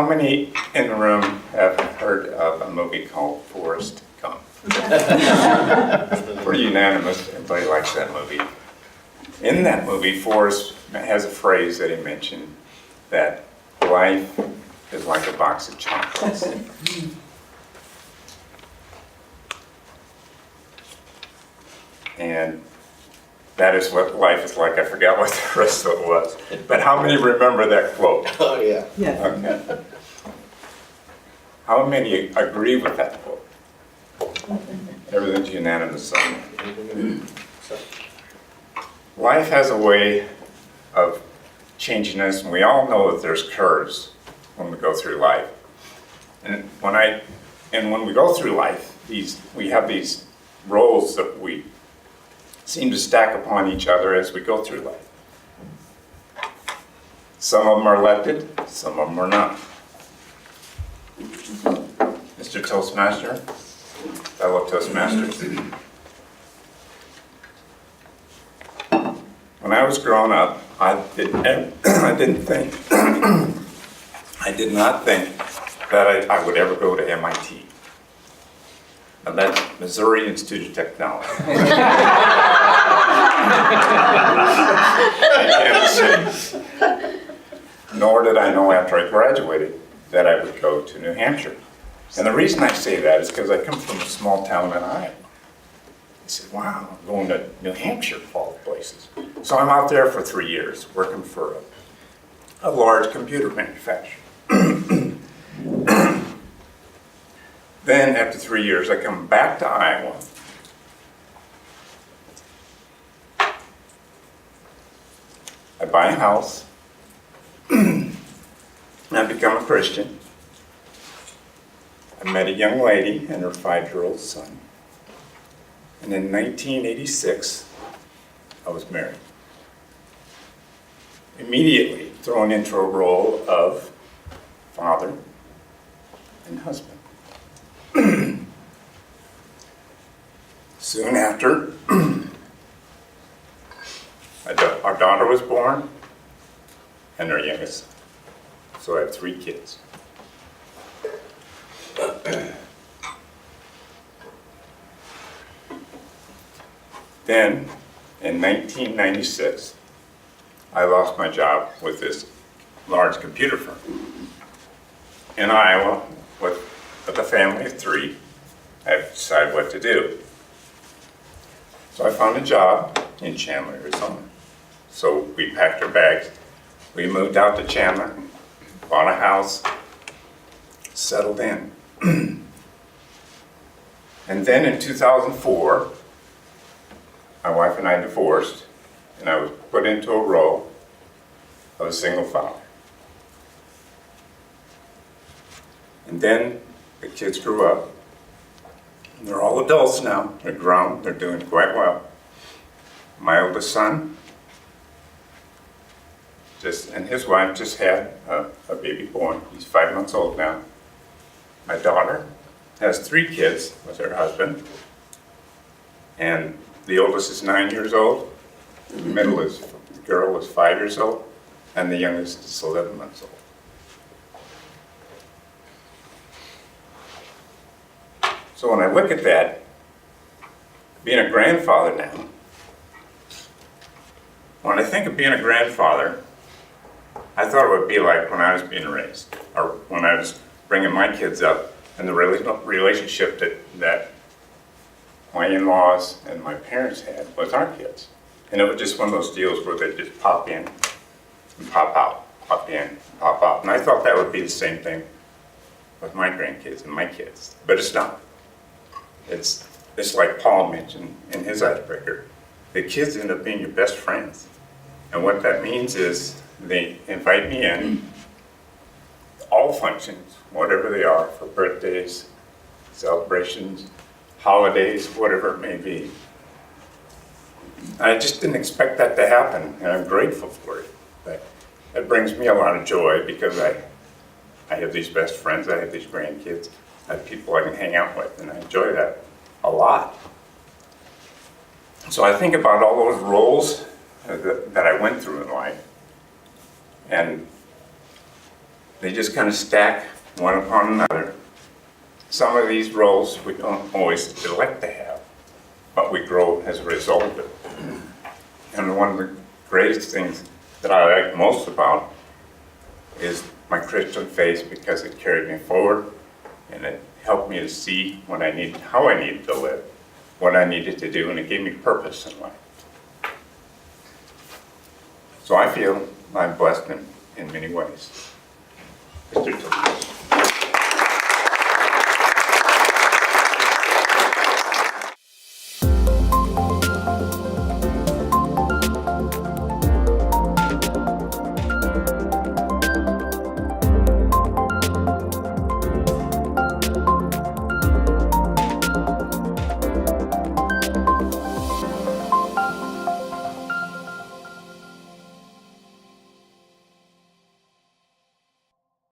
How many in the room have heard of a movie called Forrest Gump? Pretty unanimous. Everybody likes that movie. In that movie, Forrest has a phrase that he mentioned, that life is like a box of chocolates. And that is what life is like. I forgot what the rest of it was. But how many remember that quote? Oh, yeah. Yes. Okay. How many agree with that quote? Everything's unanimous on that. Life has a way of changing us, and we all know that there's curves when we go through life. And when we go through life, we have these roles that we seem to stack upon each other as we go through life. Some of them are elected, some of them are not. Mr. Toastmaster, fellow Toastmasters. When I was growing up, I did not think that I would ever go to MIT. And that's Missouri Institute of Technology. In Kansas City. Nor did I know after I graduated that I would go to New Hampshire. And the reason I say that is because I come from a small town in Iowa. I said, wow, I'm going to New Hampshire of all places. So I'm out there for 3 years working for a large computer manufacturer. Then after 3 years, I come back to Iowa. I buy a house. I become a Christian. I met a young lady and her 5-year-old son. And in 1986, I was married. Immediately thrown into a role of father and husband. Soon after, our daughter was born and our youngest. So I have 3 kids. Then, in 1996, I lost my job with this large computer firm. In Iowa, with a family of 3, I had to decide what to do. So I found a job in Chandler, Arizona. So we packed our bags. We moved out to Chandler, bought a house, settled in. And then in 2004, my wife and I divorced, and I was put into a role of a single father. And then the kids grew up. And they're all adults now. They're grown. They're doing quite well. My oldest son, and his wife just had a baby boy. He's 5 months old now. My daughter has 3 kids with her husband. And the oldest is 9 years old. The girl is 5 years old. And the youngest is 11 months old. So when I look at that, being a grandfather now, when I think of being a grandfather, I thought it would be like when I was being raised, or when I was bringing my kids up, and the relationship that my in-laws and my parents had with our kids. And it was just one of those deals where they just pop in and pop out, pop in, pop out. And I thought that would be the same thing with my grandkids and my kids, but it's not. It's like Paul mentioned in his icebreaker. The kids end up being your best friends. And what that means is they invite me in, all functions, whatever they are, for birthdays, celebrations, holidays, whatever it may be. I just didn't expect that to happen, and I'm grateful for it. But it brings me a lot of joy because I have these best friends, I have these grandkids, I have people I can hang out with, and I enjoy that a lot. So I think about all those roles that I went through in life, and they just kind of stack one upon another. Some of these roles we don't always elect to have, but we grow as a result of it. And one of the greatest things that I like most about is my Christian faith, because it carried me forward and it helped me to see what I needed, how I needed to live, what I needed to do, and it gave me purpose in life. So I feel I'm blessed in many ways. Mr. Toastmaster.